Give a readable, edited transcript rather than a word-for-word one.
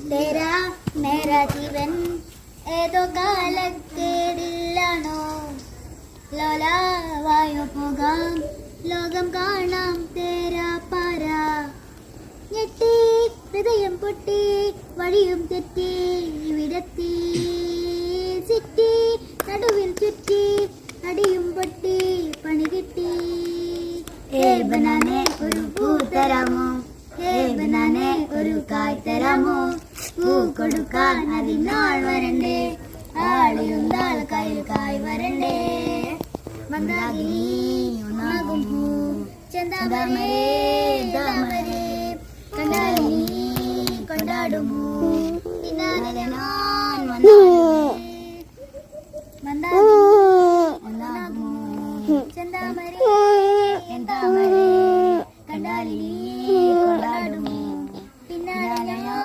തേരാ മേരാ ജീവൻ ഏതോ കാലക്കേടില്ലാണോ ലോല വായോ പോകാം ലോകം കാണാം തേരാ പാര ഞെട്ടി ഹൃദയം പൊട്ടി വഴിയും തെറ്റി ഇവിടെത്തി സിറ്റി നടുവിൽ ചുറ്റി അടിയും പൊട്ടി പണി കിട്ടി ഏ ബനാനെ ഒരു പൂ തരാമോ ഏ ബനാനെ ഒരു കായ് തരാമോ പൂ കൊടുക്കാൻ അതിനാൾ വരണ്ടേ ആളിയുണ്ടാൾ കയ്യിൽ കായ് വരണ്ടേ മന്ദാകിനി ഒന്നാകും പൂ ചെന്താമരേ താമരേ കണ്ടാലിനി കൊണ്ടാടുമോ പിന്നാലെ